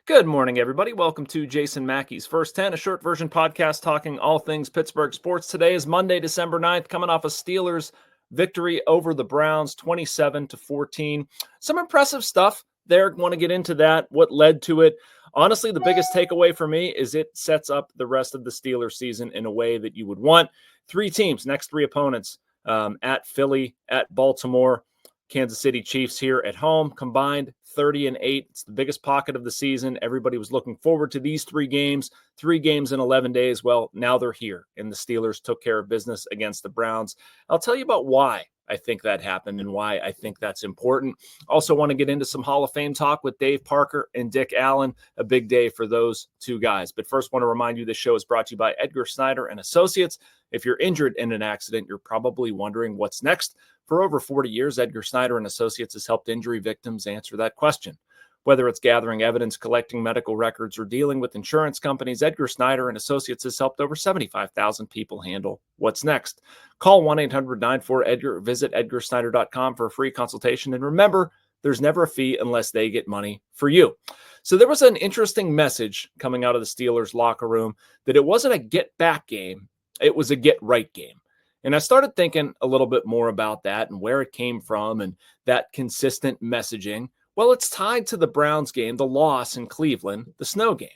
Good morning, everybody. Welcome to Jason Mackey's First 10, a short version podcast talking all things Pittsburgh sports. Today is Monday, December 9th, coming off a Steelers victory over the Browns, 27-14. Some impressive stuff there. Want to get into that, what led to it. Honestly, the biggest takeaway for me is it sets up the rest of the Steelers season in a way that you would want. Three teams, next three opponents, at Philly, at Baltimore, Kansas City Chiefs here at home, combined 30-8. It's the biggest pocket of the season. Everybody was looking forward to these three games in 11 days. Well, now they're here, and the Steelers took care of business against the Browns. I'll tell you about why I think that happened and why I think that's important. Also want to get into some Hall of Fame talk with Dave Parker and Dick Allen. A big day for those two guys. But first, want to remind you this show is brought to you by Edgar Snyder and Associates. If you're injured in an accident, you're probably wondering what's next. For over 40 years, Edgar Snyder and Associates has helped injury victims answer that question. Whether it's gathering evidence, collecting medical records, or dealing with insurance companies, Edgar Snyder and Associates has helped over 75,000 people handle what's next. Call 1-800-94-EDGAR or visit edgarsnyder.com for a free consultation. And remember, there's never a fee unless they get money for you. So there was an interesting message coming out of the Steelers locker room that it wasn't a get-back game, it was a get-right game. And I started thinking a little bit more about that and where it came from and that consistent messaging. Well, it's tied to the Browns game, the loss in Cleveland, the snow game,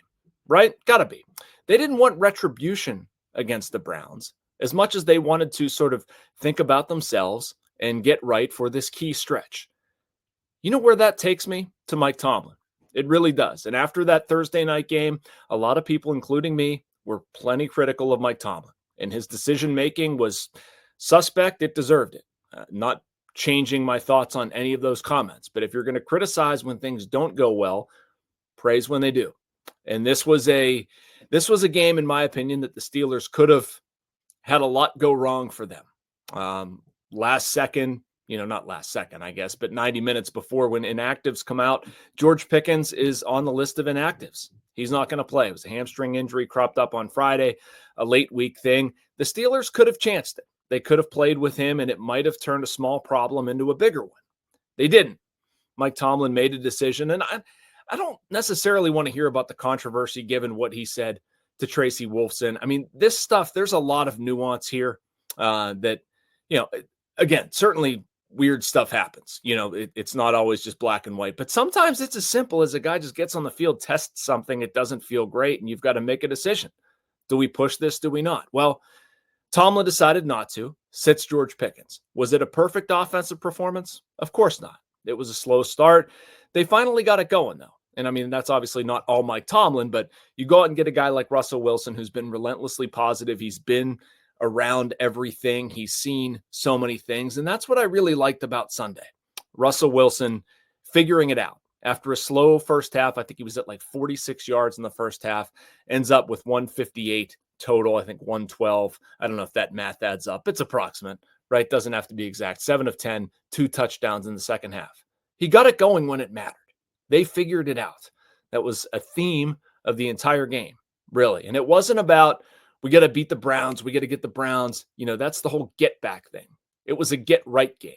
right? Gotta be. They didn't want retribution against the Browns as much as they wanted to sort of think about themselves and get right for this key stretch. You know where that takes me? To Mike Tomlin. It really does. And after that Thursday night game, a lot of people, including me, were plenty critical of Mike Tomlin. And his decision-making was suspect. It deserved it. Not changing my thoughts on any of those comments. But if you're going to criticize when things don't go well, praise when they do. And this was a game, in my opinion, that the Steelers could have had a lot go wrong for them. Last second, not last second, I guess, but 90 minutes before when inactives come out, George Pickens is on the list of inactives. He's not going to play. It was a hamstring injury cropped up on Friday, a late week thing. The Steelers could have chanced it. They could have played with him, and it might have turned a small problem into a bigger one. They didn't. Mike Tomlin made a decision, and I don't necessarily want to hear about the controversy given what he said to Tracy Wolfson. I mean, this stuff, there's a lot of nuance here that, again, certainly weird stuff happens. It's not always just black and white, but sometimes it's as simple as a guy just gets on the field, tests something, it doesn't feel great, and you've got to make a decision. Do we push this? Do we not? Well, Tomlin decided not to, sits George Pickens. Was it a perfect offensive performance? Of course not. It was a slow start. They finally got it going, though. And I mean, that's obviously not all Mike Tomlin, but you go out and get a guy like Russell Wilson, who's been relentlessly positive. He's been around everything. He's seen so many things. And that's what I really liked about Sunday. Russell Wilson figuring it out. After a slow first half, I think he was at like 46 yards in the first half, ends up with 158 total, I think 112. I don't know if that math adds up. It's approximate, right? Doesn't have to be exact. 7 of 10, 2 touchdowns in the second half. He got it going when it mattered. They figured it out. That was a theme of the entire game, really. And it wasn't about, we got to beat the Browns. We got to get the Browns. That's the whole get back thing. It was a get right game.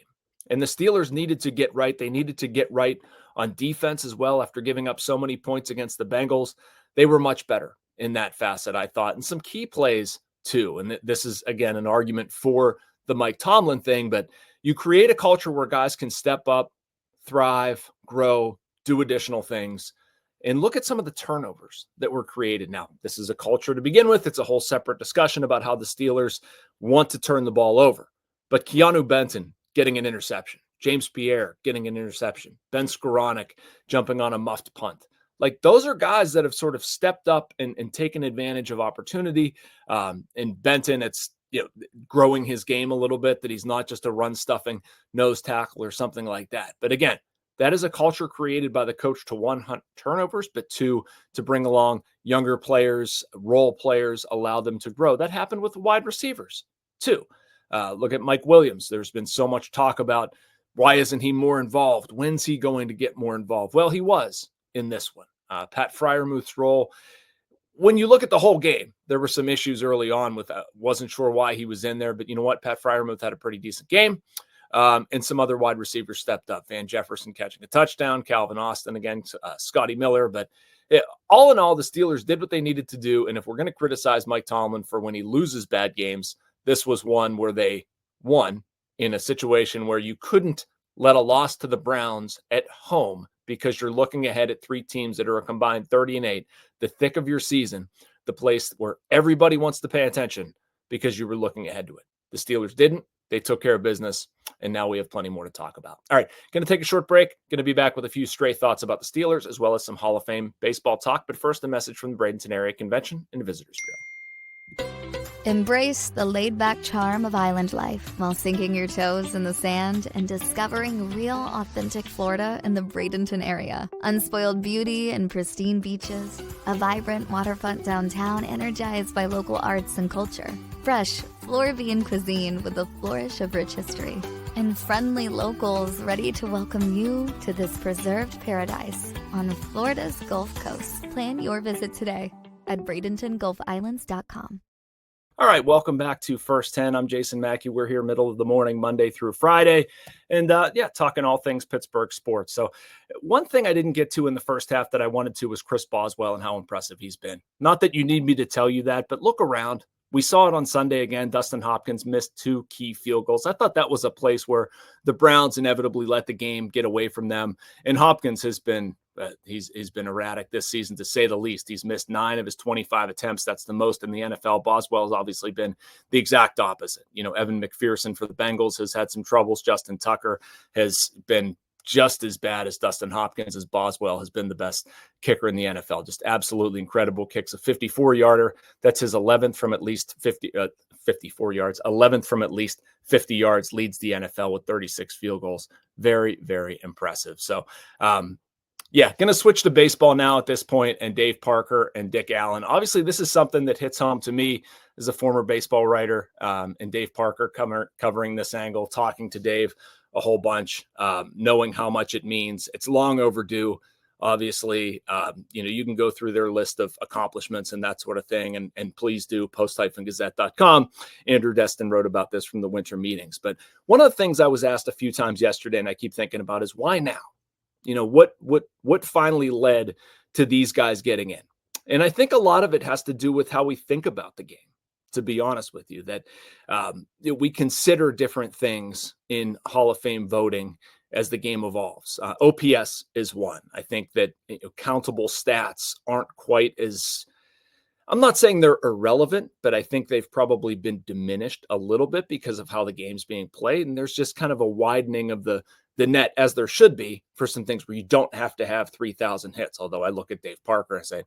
And the Steelers needed to get right. They needed to get right on defense as well after giving up so many points against the Bengals. They were much better in that facet, I thought, and some key plays too. And this is, again, an argument for the Mike Tomlin thing, but you create a culture where guys can step up, thrive, grow, do additional things, and look at some of the turnovers that were created. Now, this is a culture to begin with. It's a whole separate discussion about how the Steelers want to turn the ball over. But Keanu Benton getting an interception, James Pierre getting an interception, Ben Skoranek jumping on a muffed punt. Like, those are guys that have sort of stepped up and taken advantage of opportunity. And Benton, it's growing his game a little bit, that he's not just a run-stuffing nose tackle or something like that. But again, that is a culture created by the coach to, one, hunt turnovers, but two, to bring along younger players, role players, allow them to grow. That happened with the wide receivers too. Look at Mike Williams. There's been so much talk about why isn't he more involved? When's he going to get more involved? Well, he was in this one. Pat Freiermuth's role, when you look at the whole game, there were some issues early on with wasn't sure why he was in there, but you know what? Pat Freiermuth had a pretty decent game. And some other wide receivers stepped up. Van Jefferson catching a touchdown, Calvin Austin again, Scotty Miller. But all in all, the Steelers did what they needed to do. And if we're going to criticize Mike Tomlin for when he loses bad games, this was one where they won in a situation where you couldn't let a loss to the Browns at home, because you're looking ahead at three teams that are a combined 30-8, the thick of your season, the place where everybody wants to pay attention because you were looking ahead to it. The Steelers didn't. They took care of business, and now we have plenty more to talk about. All right, going to take a short break. Going to be back with a few stray thoughts about the Steelers, as well as some Hall of Fame baseball talk. But first, a message from the Bradenton Area Convention and Visitors Bureau. Embrace the laid-back charm of island life while sinking your toes in the sand and discovering real, authentic Florida in the Bradenton area. Unspoiled beauty and pristine beaches, a vibrant waterfront downtown energized by local arts and culture, fresh Floridian cuisine with a flourish of rich history, and friendly locals ready to welcome you to this preserved paradise on Florida's Gulf Coast. Plan your visit today at BradentonGulfIslands.com. All right, welcome back to First 10. I'm Jason Mackey. We're here middle of the morning, Monday through Friday, and talking all things Pittsburgh sports. So one thing I didn't get to in the first half that I wanted to was Chris Boswell and how impressive he's been. Not that you need me to tell you that, but look around. We saw it on Sunday again. Dustin Hopkins missed 2 key field goals. I thought that was a place where the Browns inevitably let the game get away from them, and Hopkins has been he's been erratic this season, to say the least. He's missed 9 of his 25 attempts. That's the most in the NFL. Boswell has obviously been the exact opposite. Evan McPherson for the Bengals has had some troubles. Justin Tucker has been just as bad as Dustin Hopkins. As Boswell has been the best kicker in the NFL. Just absolutely incredible. Kicks a 54-yarder. That's his 11th from at least 54 yards. 11th from at least 50 yards. Leads the NFL with 36 field goals. Very, very impressive. So, going to switch to baseball now at this point, and Dave Parker and Dick Allen. Obviously, this is something that hits home to me as a former baseball writer, and Dave Parker covering this angle, talking to Dave a whole bunch, knowing how much it means. It's long overdue. Obviously, you can go through their list of accomplishments and that sort of thing, and please do, post-gazette.com. Andrew Destin wrote about this from the winter meetings. But one of the things I was asked a few times yesterday, and I keep thinking about, is why now? What finally led to these guys getting in? And I think a lot of it has to do with how we think about the game, to be honest with you, that we consider different things in Hall of Fame voting as the game evolves. OPS is one. I think that countable stats aren't quite as, I'm not saying they're irrelevant, but I think they've probably been diminished a little bit because of how the game's being played. And there's just kind of a widening of the net, as there should be, for some things where you don't have to have 3,000 hits. Although I look at Dave Parker and say,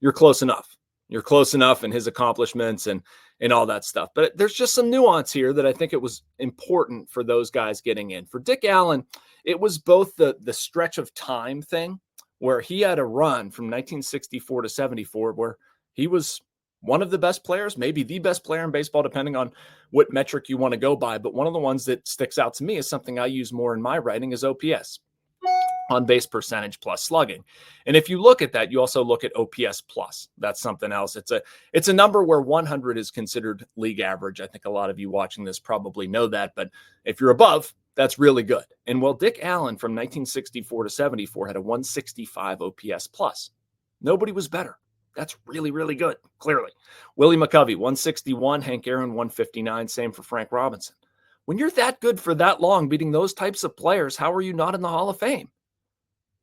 you're close enough. You're close enough in his accomplishments and all that stuff. But there's just some nuance here that I think it was important for those guys getting in. For Dick Allen, it was both the stretch of time thing, where he had a run from 1964 to 74 where he was one of the best players, maybe the best player in baseball, depending on what metric you want to go by. But one of the ones that sticks out to me is something I use more in my writing is OPS, on base percentage plus slugging. And if you look at that, you also look at OPS plus. That's something else. It's a number where 100 is considered league average. I think a lot of you watching this probably know that, but if you're above, that's really good. And Dick Allen from 1964 to 74 had a 165 OPS plus. Nobody was better. That's really, really good, clearly. Willie McCovey, 161. Hank Aaron, 159. Same for Frank Robinson. When you're that good for that long, beating those types of players, how are you not in the Hall of Fame?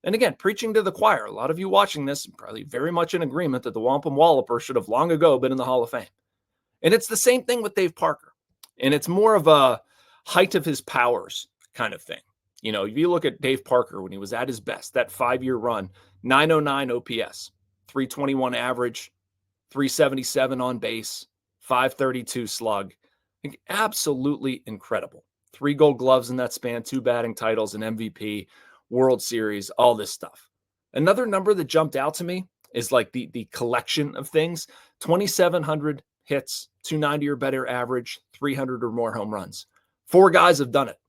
And again, preaching to the choir, a lot of you watching this probably very much in agreement that the Wampum Walloper should have long ago been in the Hall of Fame. And it's the same thing with Dave Parker. And it's more of a height of his powers kind of thing. If you look at Dave Parker when he was at his best, that 5-year run, 909 OPS. 321 average, 377 on base, 532 slug. Absolutely incredible. 3 Gold Gloves in that span, 2 batting titles, an MVP, World Series, all this stuff. Another number that jumped out to me is like the collection of things. 2,700 hits, 290 or better average, 300 or more home runs. 4 guys have done it.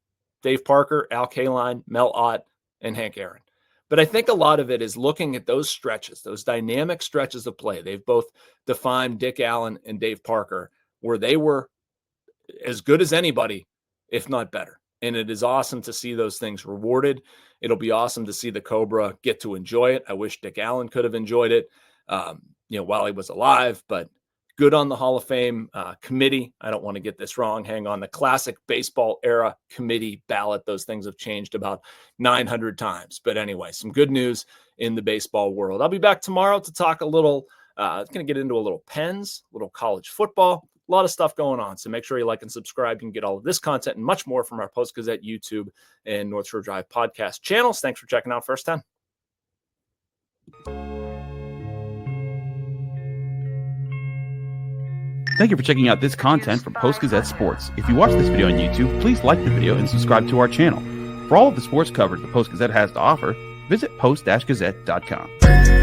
Dave Parker, Al Kaline, Mel Ott, and Hank Aaron. But I think a lot of it is looking at those stretches, those dynamic stretches of play. They've both defined, Dick Allen and Dave Parker, where they were as good as anybody, if not better. And it is awesome to see those things rewarded. It'll be awesome to see the Cobra get to enjoy it. I wish Dick Allen could have enjoyed it, while he was alive, but good on the Hall of Fame committee. I don't want to get this wrong. Hang on, the classic baseball era committee ballot. Those things have changed about 900 times. But anyway, some good news in the baseball world. I'll be back tomorrow to talk a little, going to get into a little Pens, a little college football, a lot of stuff going on. So make sure you like and subscribe. You can get all of this content and much more from our Post-Gazette YouTube and North Shore Drive podcast channels. Thanks for checking out First 10. Thank you for checking out this content from Post-Gazette Sports. If you watch this video on YouTube, please like the video and subscribe to our channel. For all of the sports coverage the Post-Gazette has to offer, visit post-gazette.com.